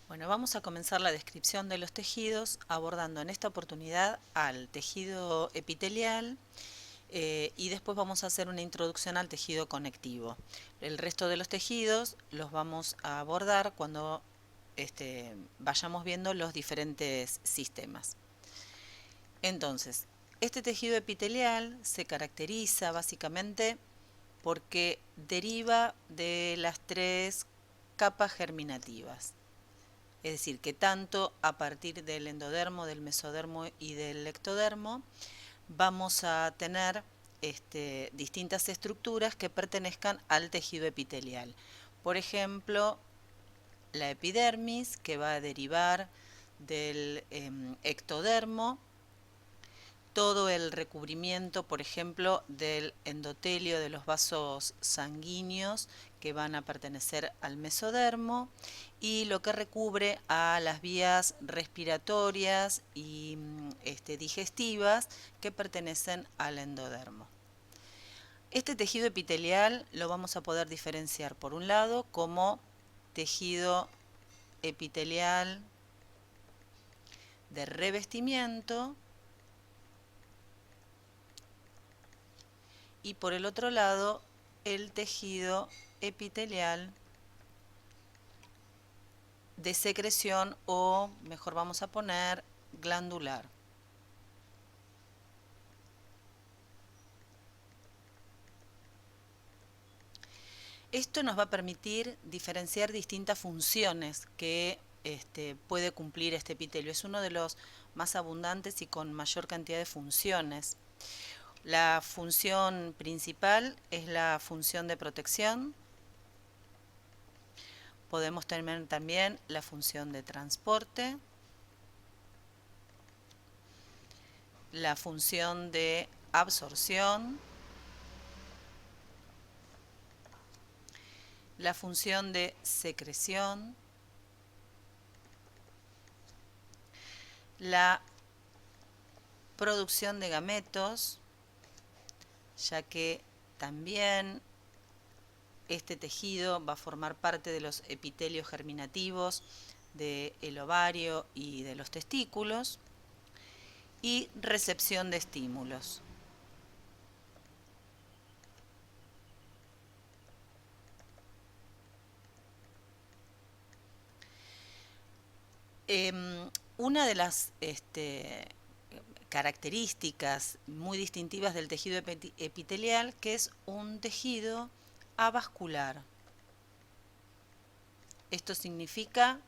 Bueno, vamos a comenzar la descripción de los tejidos abordando en esta oportunidad al tejido epitelial y después vamos a hacer una introducción al tejido conectivo. El resto de los tejidos los vamos a abordar cuando vayamos viendo los diferentes sistemas. Entonces, este tejido epitelial se caracteriza básicamente porque deriva de las tres capas germinativas. Es decir, que tanto a partir del endodermo, del mesodermo y del ectodermo vamos a tener distintas estructuras que pertenezcan al tejido epitelial. Por ejemplo, la epidermis, que va a derivar del ectodermo, todo el recubrimiento, por ejemplo, del endotelio de los vasos sanguíneos que van a pertenecer al mesodermo y lo que recubre a las vías respiratorias y digestivas que pertenecen al endodermo. Este tejido epitelial lo vamos a poder diferenciar por un lado como tejido epitelial de revestimiento y por el otro lado el tejido epitelial de secreción o, mejor vamos a poner, glandular. Esto nos va a permitir diferenciar distintas funciones que puede cumplir este epitelio. Es uno de los más abundantes y con mayor cantidad de funciones. La función principal es la función de protección. Podemos tener también la función de transporte, la función de absorción, la función de secreción, la producción de gametos, ya que también este tejido va a formar parte de los epitelios germinativos del ovario y de los testículos, y recepción de estímulos. Una de las características muy distintivas del tejido epitelial, que es un tejido avascular. Esto significa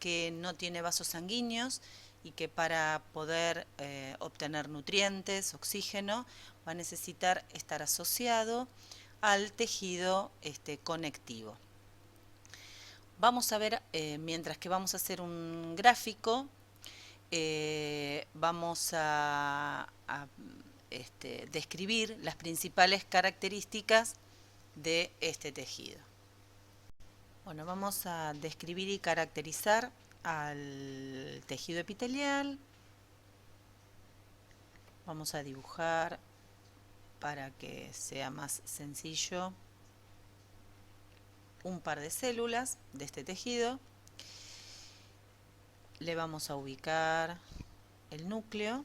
que no tiene vasos sanguíneos y que para poder obtener nutrientes, oxígeno, va a necesitar estar asociado al tejido conectivo. Vamos a ver, mientras que vamos a hacer un gráfico, vamos a describir las principales características de este tejido. Bueno, vamos a describir y caracterizar al tejido epitelial. Vamos a dibujar para que sea más sencillo un par de células de este tejido. Le vamos a ubicar el núcleo.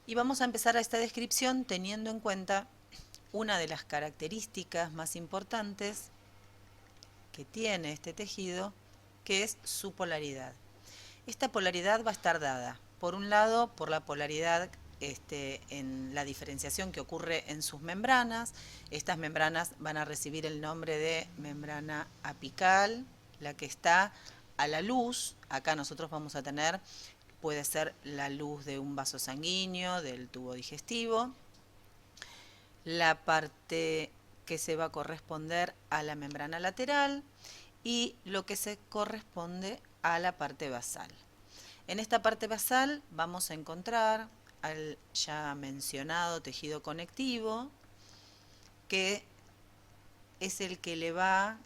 Y vamos a empezar esta descripción teniendo en cuenta una de las características más importantes que tiene este tejido, que es su polaridad. Esta polaridad va a estar dada, por un lado, por la polaridad en la diferenciación que ocurre en sus membranas. Estas membranas van a recibir el nombre de membrana apical, la que está a la luz. Acá nosotros vamos a tener, puede ser la luz de un vaso sanguíneo, del tubo digestivo. La parte que se va a corresponder a la membrana lateral y lo que se corresponde a la parte basal. En esta parte basal vamos a encontrar al ya mencionado tejido conectivo, que es el que le va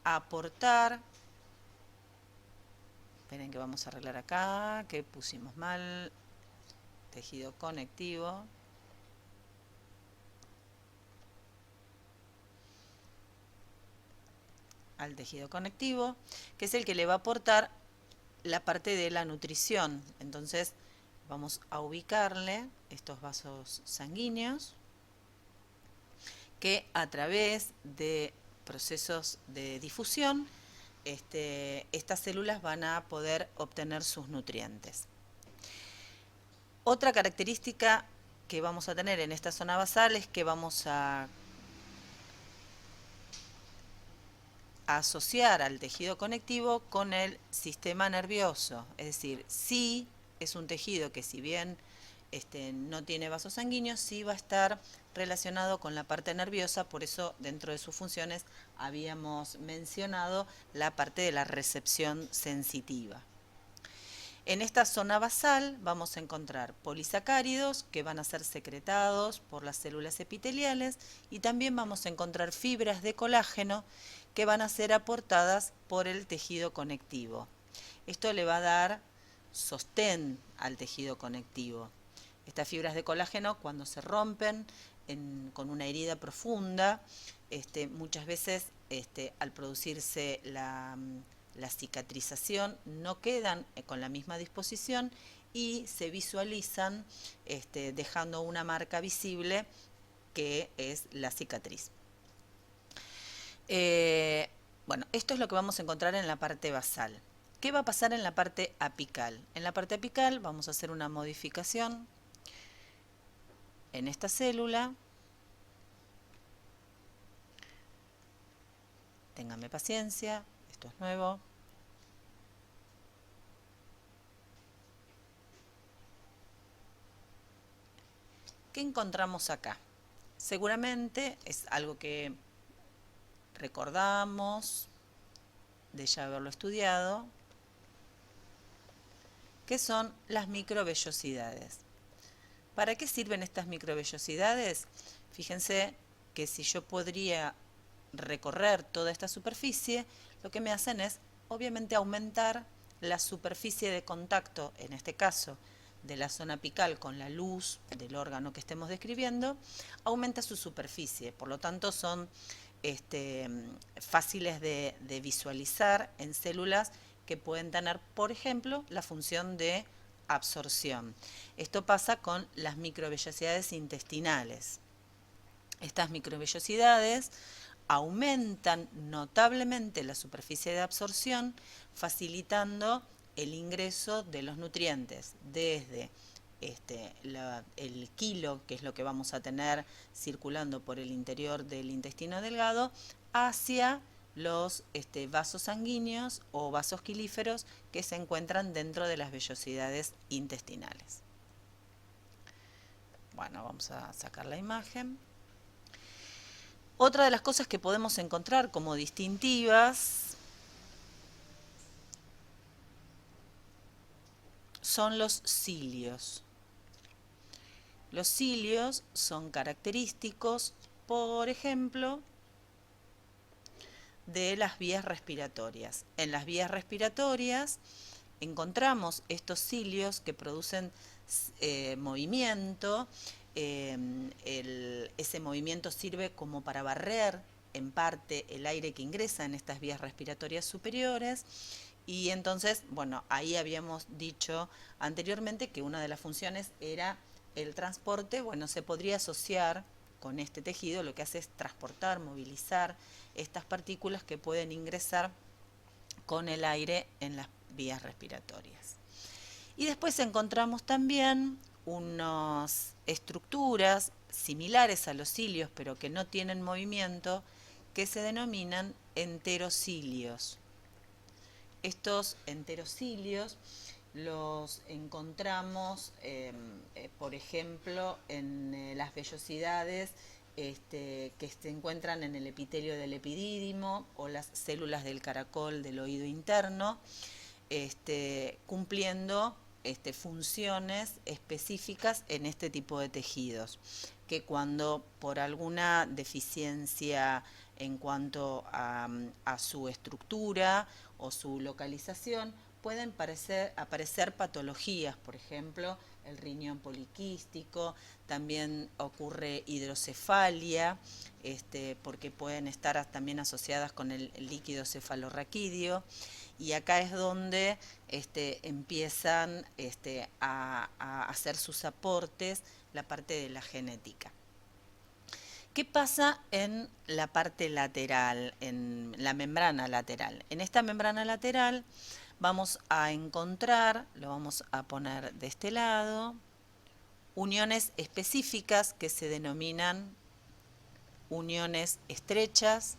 a aportar. Esperen que vamos a arreglar acá, que pusimos mal. Tejido conectivo. al tejido conectivo, que es el que le va a aportar la parte de la nutrición. Entonces vamos a ubicarle estos vasos sanguíneos que a través de procesos de difusión, estas células van a poder obtener sus nutrientes. Otra característica que vamos a tener en esta zona basal es que vamos a asociar al tejido conectivo con el sistema nervioso. Es decir, sí es un tejido que, si bien no tiene vasos sanguíneos, sí va a estar relacionado con la parte nerviosa. Por eso, dentro de sus funciones, habíamos mencionado la parte de la recepción sensitiva. En esta zona basal vamos a encontrar polisacáridos que van a ser secretados por las células epiteliales, y también vamos a encontrar fibras de colágeno que van a ser aportadas por el tejido conectivo. Esto le va a dar sostén al tejido conectivo. Estas fibras de colágeno, cuando se rompen con una herida profunda, muchas veces al producirse la cicatrización, no quedan con la misma disposición y se visualizan dejando una marca visible que es la cicatriz. Bueno, esto es lo que vamos a encontrar en la parte basal. ¿Qué va a pasar en la parte apical? En la parte apical vamos a hacer una modificación en esta célula. Ténganme paciencia, esto es nuevo. ¿Qué encontramos acá? Seguramente es algo que recordamos de ya haberlo estudiado, que son las microvellosidades. ¿Para qué sirven estas microvellosidades? Fíjense que si yo podría recorrer toda esta superficie, lo que me hacen es, obviamente, aumentar la superficie de contacto, en este caso, de la zona apical con la luz del órgano que estemos describiendo, aumenta su superficie. Por lo tanto, son fáciles de visualizar en células que pueden tener, por ejemplo, la función de absorción. Esto pasa con las microvellosidades intestinales. Estas microvellosidades aumentan notablemente la superficie de absorción, facilitando el ingreso de los nutrientes desde el kilo, que es lo que vamos a tener circulando por el interior del intestino delgado, hacia los vasos sanguíneos o vasos quilíferos que se encuentran dentro de las vellosidades intestinales. Bueno, vamos a sacar la imagen. Otra de las cosas que podemos encontrar como distintivas son los cilios. Los cilios son característicos, por ejemplo, de las vías respiratorias. En las vías respiratorias encontramos estos cilios que producen movimiento. Ese movimiento sirve como para barrer en parte el aire que ingresa en estas vías respiratorias superiores. Y entonces, bueno, ahí habíamos dicho anteriormente que una de las funciones era el transporte. Bueno, se podría asociar con este tejido, lo que hace es transportar, movilizar estas partículas que pueden ingresar con el aire en las vías respiratorias. Y después encontramos también unas estructuras similares a los cilios, pero que no tienen movimiento, que se denominan enterocilios. Estos enterocilios los encontramos, por ejemplo, en las vellosidades que se encuentran en el epitelio del epidídimo o las células del caracol del oído interno, cumpliendo funciones específicas en este tipo de tejidos, que cuando por alguna deficiencia en cuanto a su estructura o su localización, pueden aparecer patologías, por ejemplo, el riñón poliquístico, también ocurre hidrocefalia, porque pueden estar también asociadas con el líquido cefalorraquídeo, y acá es donde empiezan a hacer sus aportes la parte de la genética. ¿Qué pasa en la parte lateral, en la membrana lateral? En esta membrana lateral vamos a encontrar, lo vamos a poner de este lado, uniones específicas que se denominan uniones estrechas,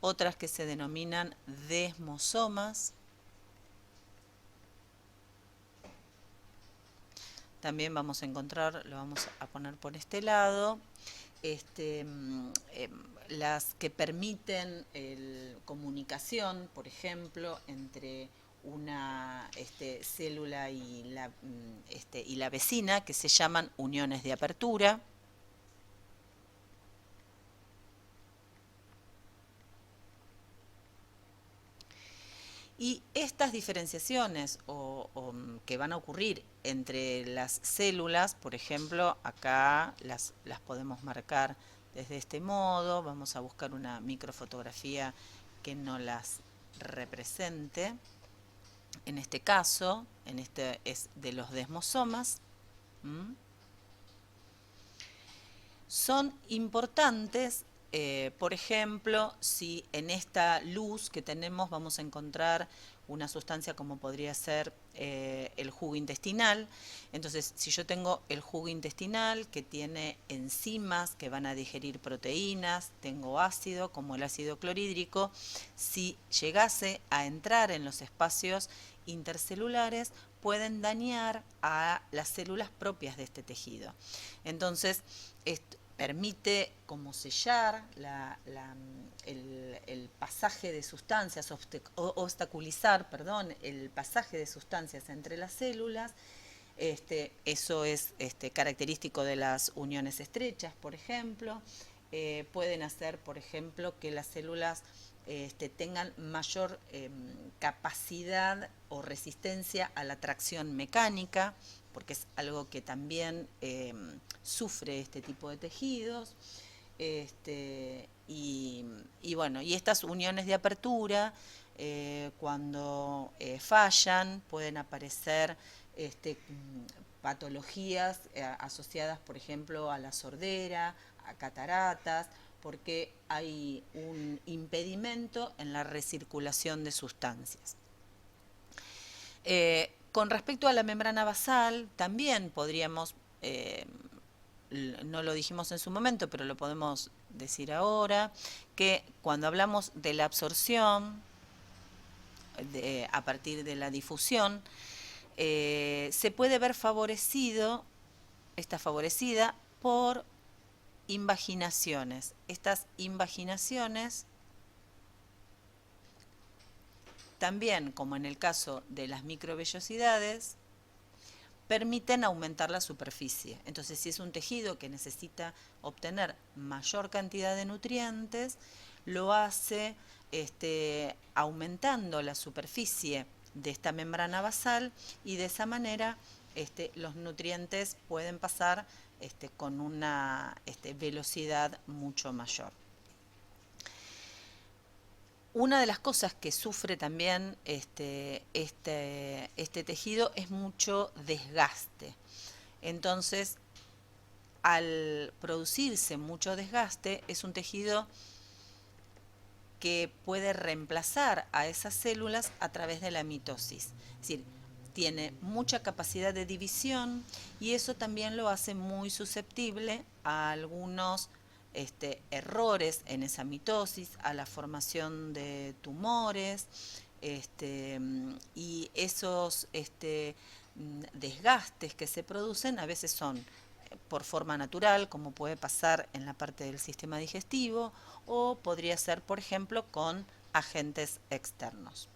otras que se denominan desmosomas. También vamos a encontrar, lo vamos a poner por este lado, las que permiten comunicación, por ejemplo, entre una célula y la vecina, que se llaman uniones de apertura. Y estas diferenciaciones que van a ocurrir entre las células, por ejemplo, acá las podemos marcar desde este modo. Vamos a buscar una microfotografía que no las represente. En este caso, es de los desmosomas. Son importantes. Por ejemplo, si en esta luz que tenemos vamos a encontrar una sustancia como podría ser el jugo intestinal. Entonces, si yo tengo el jugo intestinal que tiene enzimas que van a digerir proteínas, tengo ácido como el ácido clorhídrico, si llegase a entrar en los espacios intercelulares, pueden dañar a las células propias de este tejido. Entonces, permite como sellar el pasaje de sustancias, obstaculizar, el pasaje de sustancias entre las células. Eso es característico de las uniones estrechas, por ejemplo. Pueden hacer, por ejemplo, que las células tengan mayor capacidad o resistencia a la tracción mecánica, porque es algo que también sufre este tipo de tejidos. Y bueno, y estas uniones de apertura, cuando fallan, pueden aparecer patologías asociadas, por ejemplo, a la sordera, a cataratas, porque hay un impedimento en la recirculación de sustancias. Con respecto a la membrana basal, también podríamos, no lo dijimos en su momento, pero lo podemos decir ahora, que cuando hablamos de la absorción a partir de la difusión, se puede ver está favorecida por invaginaciones. Estas invaginaciones también, como en el caso de las microvellosidades, permiten aumentar la superficie. Entonces, si es un tejido que necesita obtener mayor cantidad de nutrientes, lo hace aumentando la superficie de esta membrana basal, y de esa manera los nutrientes pueden pasar con una velocidad mucho mayor. Una de las cosas que sufre también este tejido es mucho desgaste. Entonces, al producirse mucho desgaste, es un tejido que puede reemplazar a esas células a través de la mitosis. Es decir, tiene mucha capacidad de división, y eso también lo hace muy susceptible a algunos errores en esa mitosis, a la formación de tumores, y esos desgastes que se producen a veces son por forma natural, como puede pasar en la parte del sistema digestivo, o podría ser, por ejemplo, con agentes externos.